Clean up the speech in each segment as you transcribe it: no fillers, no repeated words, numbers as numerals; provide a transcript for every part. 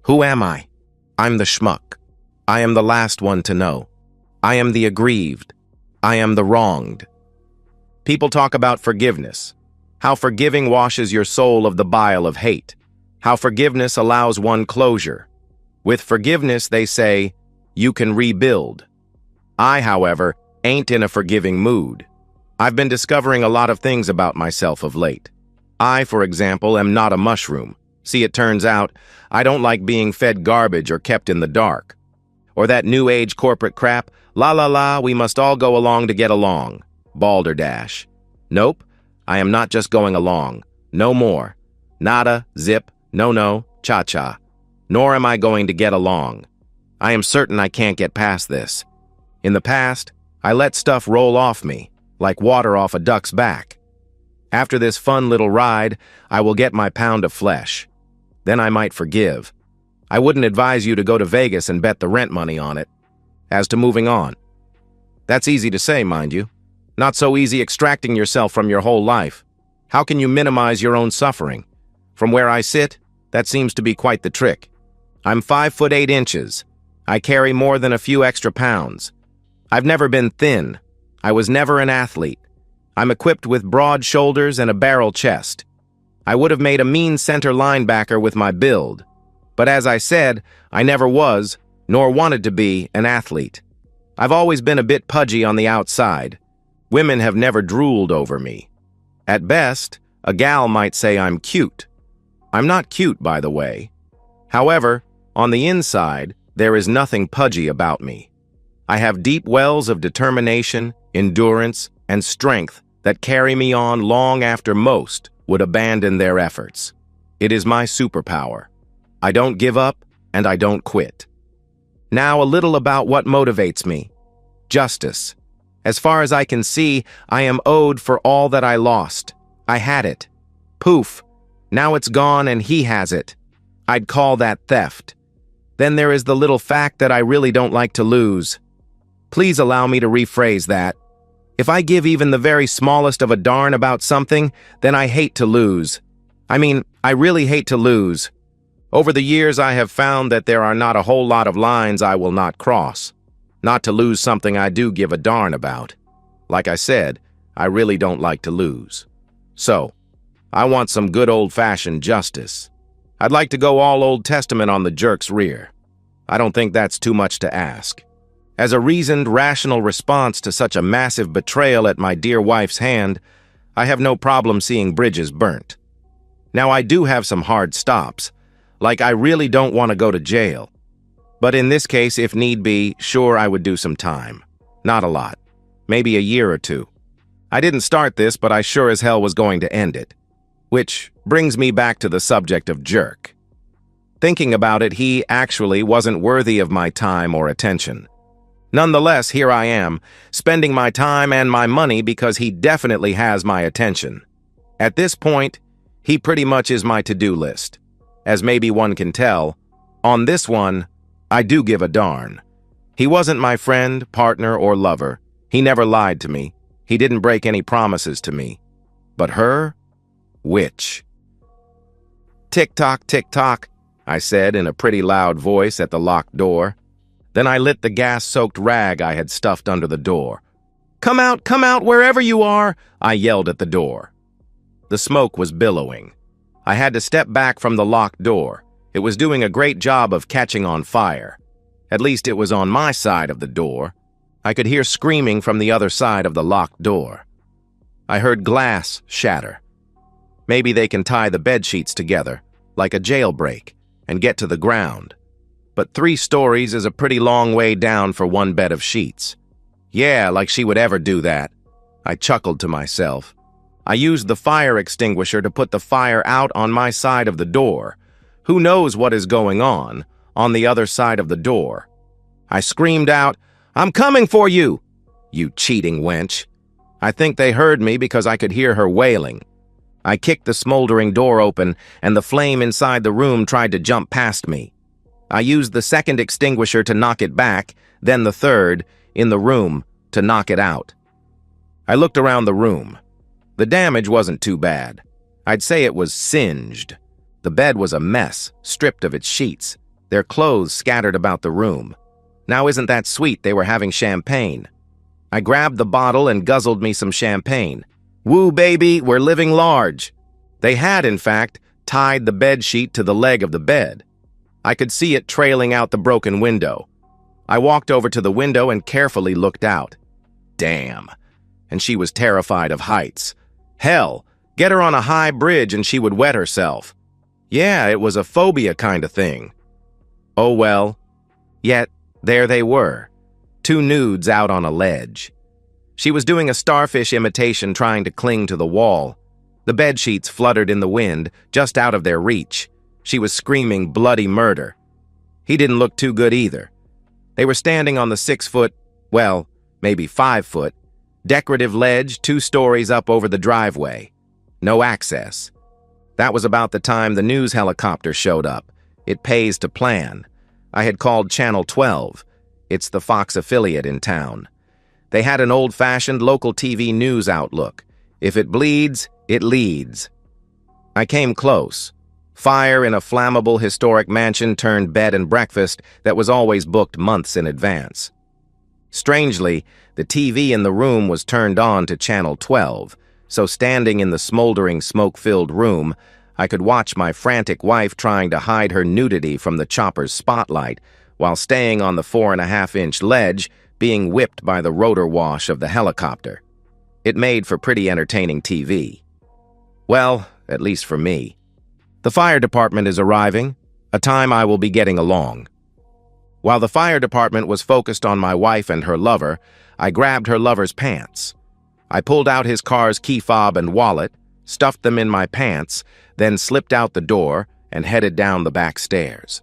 Who am I? I'm the schmuck. I am the last one to know. I am the aggrieved. I am the wronged. People talk about forgiveness, how forgiving washes your soul of the bile of hate, how forgiveness allows one closure. With forgiveness, they say, you can rebuild. I, however, ain't in a forgiving mood. I've been discovering a lot of things about myself of late. I, for example, am not a mushroom. See, it turns out, I don't like being fed garbage or kept in the dark. Or that new age corporate crap, la la la, we must all go along to get along. Balderdash. Nope, I am not just going along. No more. Nada, zip, no, cha-cha. Nor am I going to get along. I am certain I can't get past this. In the past, I let stuff roll off me, like water off a duck's back. After this fun little ride, I will get my pound of flesh. Then I might forgive. I wouldn't advise you to go to Vegas and bet the rent money on it. As to moving on. That's easy to say, mind you. Not so easy extracting yourself from your whole life. How can you minimize your own suffering? From where I sit, that seems to be quite the trick. I'm 5'8". I carry more than a few extra pounds. I've never been thin. I was never an athlete. I'm equipped with broad shoulders and a barrel chest. I would have made a mean center linebacker with my build. But as I said, I never was, nor wanted to be, an athlete. I've always been a bit pudgy on the outside. Women have never drooled over me. At best, a gal might say I'm cute. I'm not cute, by the way. However, on the inside, there is nothing pudgy about me. I have deep wells of determination, endurance, and strength that carry me on long after most would abandon their efforts. It is my superpower. I don't give up, and I don't quit. Now a little about what motivates me. Justice. As far as I can see, I am owed for all that I lost. I had it. Poof. Now it's gone and he has it. I'd call that theft. Then there is the little fact that I really don't like to lose. Please allow me to rephrase that. If I give even the very smallest of a darn about something, then I hate to lose. I mean, I really hate to lose. Over the years, I have found that there are not a whole lot of lines I will not cross. Not to lose something I do give a darn about. Like I said, I really don't like to lose. So, I want some good old-fashioned justice. I'd like to go all Old Testament on the jerk's rear. I don't think that's too much to ask. As a reasoned, rational response to such a massive betrayal at my dear wife's hand, I have no problem seeing bridges burnt. Now, I do have some hard stops, like I really don't want to go to jail. But in this case, if need be, sure, I would do some time. Not a lot. Maybe a year or two. I didn't start this, but I sure as hell was going to end it. Which brings me back to the subject of jerk. Thinking about it, he actually wasn't worthy of my time or attention. Nonetheless, here I am, spending my time and my money because he definitely has my attention. At this point, he pretty much is my to-do list. As maybe one can tell, on this one, I do give a darn. He wasn't my friend, partner, or lover. He never lied to me. He didn't break any promises to me. But her? Which? Tick-tock, tick-tock, I said in a pretty loud voice at the locked door. Then I lit the gas-soaked rag I had stuffed under the door. Come out, wherever you are, I yelled at the door. The smoke was billowing. I had to step back from the locked door. It was doing a great job of catching on fire. At least it was on my side of the door. I could hear screaming from the other side of the locked door. I heard glass shatter. Maybe they can tie the bedsheets together, like a jailbreak, and get to the ground. But 3 stories is a pretty long way down for one bed of sheets. Yeah, like she would ever do that. I chuckled to myself. I used the fire extinguisher to put the fire out on my side of the door. Who knows what is going on the other side of the door? I screamed out, "I'm coming for you, you cheating wench." I think they heard me because I could hear her wailing. I kicked the smoldering door open, and the flame inside the room tried to jump past me. I used the second extinguisher to knock it back, then the third, in the room, to knock it out. I looked around the room. The damage wasn't too bad. I'd say it was singed. The bed was a mess, stripped of its sheets. their clothes scattered about the room. Now isn't that sweet, they were having champagne. I grabbed the bottle and guzzled me some champagne. Woo, baby, we're living large. They had, in fact, tied the bed sheet to the leg of the bed. I could see it trailing out the broken window. I walked over to the window and carefully looked out. Damn. And she was terrified of heights. Hell, get her on a high bridge and she would wet herself. Yeah, it was a phobia kind of thing. Oh well. Yet, there they were. Two nudes out on a ledge. She was doing a starfish imitation trying to cling to the wall. The bedsheets fluttered in the wind, just out of their reach. She was screaming bloody murder. He didn't look too good either. They were standing on the 6-foot, well, maybe 5-foot, decorative ledge 2 stories up over the driveway. No access. That was about the time the news helicopter showed up. It pays to plan. I had called Channel 12. It's the Fox affiliate in town. They had an old-fashioned local TV news outlook. If it bleeds, it leads. I came close. Fire in a flammable historic mansion turned bed and breakfast that was always booked months in advance. Strangely, the TV in the room was turned on to Channel 12, so standing in the smoldering, smoke-filled room, I could watch my frantic wife trying to hide her nudity from the chopper's spotlight while staying on the 4.5-inch ledge, being whipped by the rotor wash of the helicopter. It made for pretty entertaining TV. Well, at least for me. The fire department is arriving, a time I will be getting along. While the fire department was focused on my wife and her lover, I grabbed her lover's pants. I pulled out his car's key fob and wallet, stuffed them in my pants, then slipped out the door and headed down the back stairs.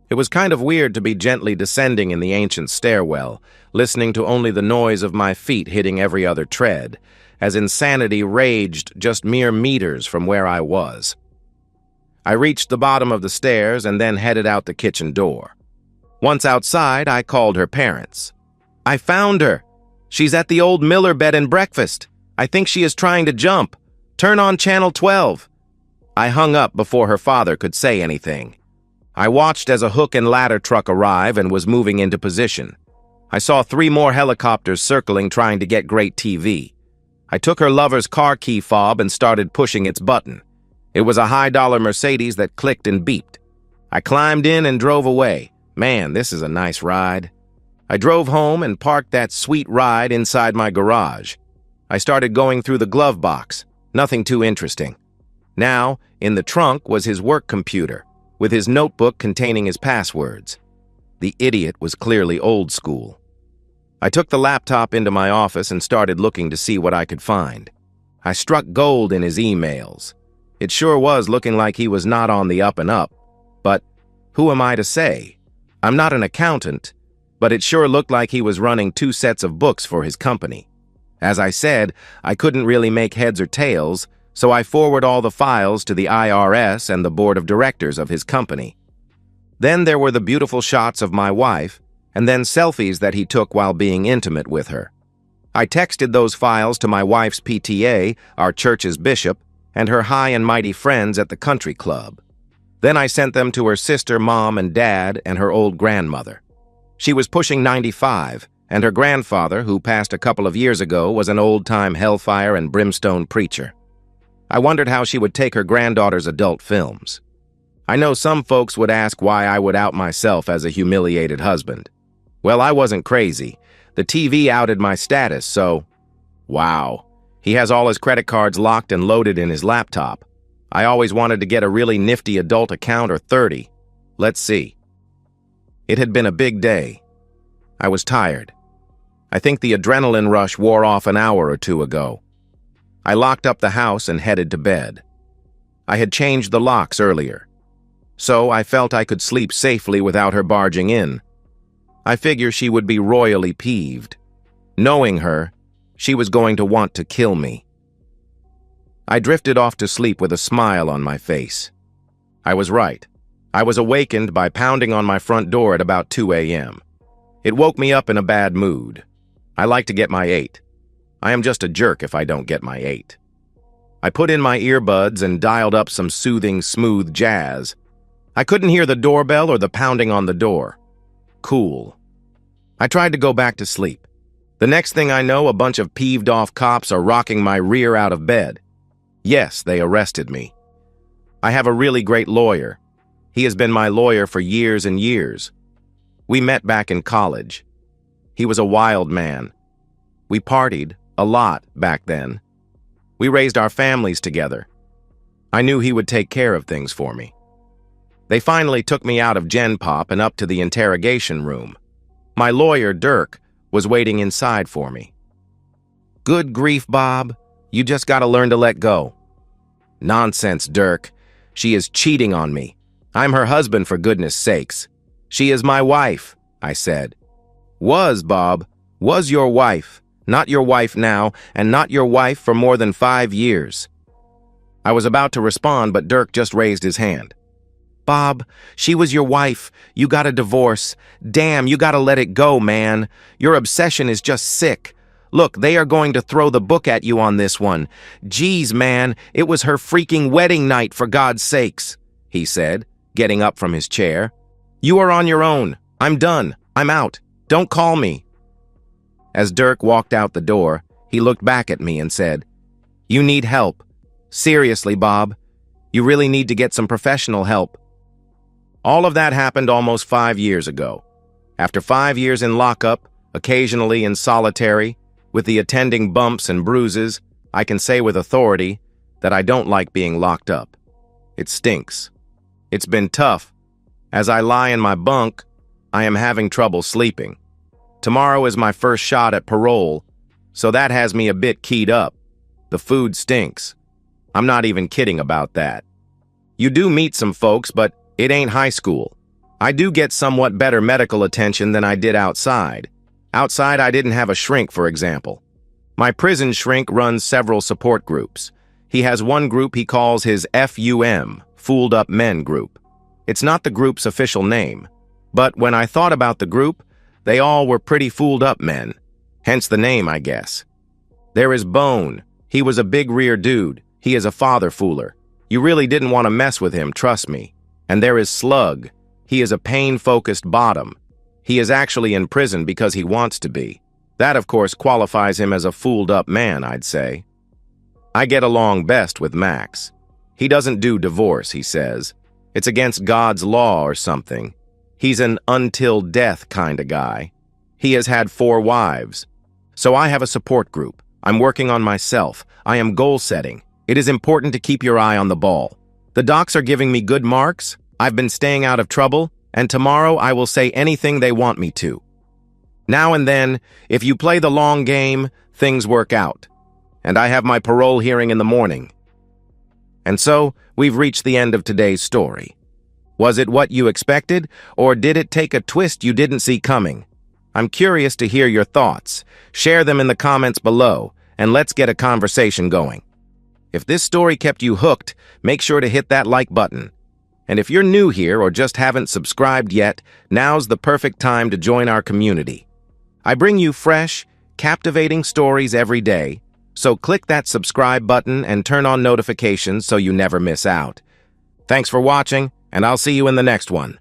It was kind of weird to be gently descending in the ancient stairwell, listening to only the noise of my feet hitting every other tread, as insanity raged just mere meters from where I was. I reached the bottom of the stairs and then headed out the kitchen door. Once outside, I called her parents. I found her. She's at the old Miller bed and breakfast. I think she is trying to jump. Turn on Channel 12. I hung up before her father could say anything. I watched as a hook and ladder truck arrive and was moving into position. I saw 3 more helicopters circling trying to get great TV. I took her lover's car key fob and started pushing its button. It was a high-dollar Mercedes that clicked and beeped. I climbed in and drove away. Man, this is a nice ride. I drove home and parked that sweet ride inside my garage. I started going through the glove box. Nothing too interesting. Now, in the trunk was his work computer, with his notebook containing his passwords. The idiot was clearly old school. I took the laptop into my office and started looking to see what I could find. I struck gold in his emails. It sure was looking like he was not on the up and up, but who am I to say? I'm not an accountant, but it sure looked like he was running 2 sets of books for his company. As I said, I couldn't really make heads or tails, so I forward all the files to the IRS and the board of directors of his company. Then there were the beautiful shots of my wife, and then selfies that he took while being intimate with her. I texted those files to my wife's PTA, our church's bishop, and her high and mighty friends at the country club. Then I sent them to her sister, mom, and dad, and her old grandmother. She was pushing 95, and her grandfather, who passed a couple of years ago, was an old-time hellfire and brimstone preacher. I wondered how she would take her granddaughter's adult films. I know some folks would ask why I would out myself as a humiliated husband. Well, I wasn't crazy. The TV outed my status, so... Wow. He has all his credit cards locked and loaded in his laptop. I always wanted to get a really nifty adult account or 30. Let's see. It had been a big day. I was tired. I think the adrenaline rush wore off an hour or 2 ago. I locked up the house and headed to bed. I had changed the locks earlier, so I felt I could sleep safely without her barging in. I figure she would be royally peeved. Knowing her, she was going to want to kill me. I drifted off to sleep with a smile on my face. I was right. I was awakened by pounding on my front door at about 2 a.m. It woke me up in a bad mood. I like to get my 8. I am just a jerk if I don't get my 8. I put in my earbuds and dialed up some soothing, smooth jazz. I couldn't hear the doorbell or the pounding on the door. Cool. I tried to go back to sleep. The next thing I know, a bunch of peeved-off cops are rocking my rear out of bed. Yes, they arrested me. I have a really great lawyer. He has been my lawyer for years and years. We met back in college. He was a wild man. We partied a lot back then. We raised our families together. I knew he would take care of things for me. They finally took me out of Gen Pop and up to the interrogation room. My lawyer, Dirk, was waiting inside for me. Good grief, Bob. You just gotta learn to let go. Nonsense, Dirk. She is cheating on me. I'm her husband, for goodness sakes. She is my wife, I said. Was, Bob. Was your wife. Not your wife now, and not your wife for more than 5 years. I was about to respond, but Dirk just raised his hand. Bob, she was your wife. You got a divorce. Damn, you gotta let it go, man. Your obsession is just sick. Look, they are going to throw the book at you on this one. Geez, man, it was her freaking wedding night, for God's sakes, he said, getting up from his chair. You are on your own. I'm done. I'm out. Don't call me. As Dirk walked out the door, he looked back at me and said, You need help. Seriously, Bob. You really need to get some professional help. All of that happened almost 5 years ago. After 5 years in lockup, occasionally in solitary, with the attending bumps and bruises, I can say with authority that I don't like being locked up. It stinks. It's been tough. As I lie in my bunk, I am having trouble sleeping. Tomorrow is my first shot at parole, so that has me a bit keyed up. The food stinks. I'm not even kidding about that. You do meet some folks, but it ain't high school. I do get somewhat better medical attention than I did outside. Outside, I didn't have a shrink, for example. My prison shrink runs several support groups. He has one group he calls his FUM, Fooled Up Men group. It's not the group's official name, but when I thought about the group, they all were pretty fooled up men. Hence the name, I guess. There is Bone. He was a big rear dude. He is a father fooler. You really didn't want to mess with him, trust me. And there is Slug. He is a pain-focused bottom. He is actually in prison because he wants to be. That, of course, qualifies him as a fooled-up man, I'd say. I get along best with Max. He doesn't do divorce, he says. It's against God's law or something. He's an until death kind of guy. He has had 4 wives. So I have a support group. I'm working on myself. I am goal-setting. It is important to keep your eye on the ball. The docs are giving me good marks. I've been staying out of trouble, and tomorrow I will say anything they want me to. Now and then, if you play the long game, things work out. And I have my parole hearing in the morning. And so, we've reached the end of today's story. Was it what you expected, or did it take a twist you didn't see coming? I'm curious to hear your thoughts. Share them in the comments below, and let's get a conversation going. If this story kept you hooked, make sure to hit that like button. And if you're new here or just haven't subscribed yet, now's the perfect time to join our community. I bring you fresh, captivating stories every day, so click that subscribe button and turn on notifications so you never miss out. Thanks for watching, and I'll see you in the next one.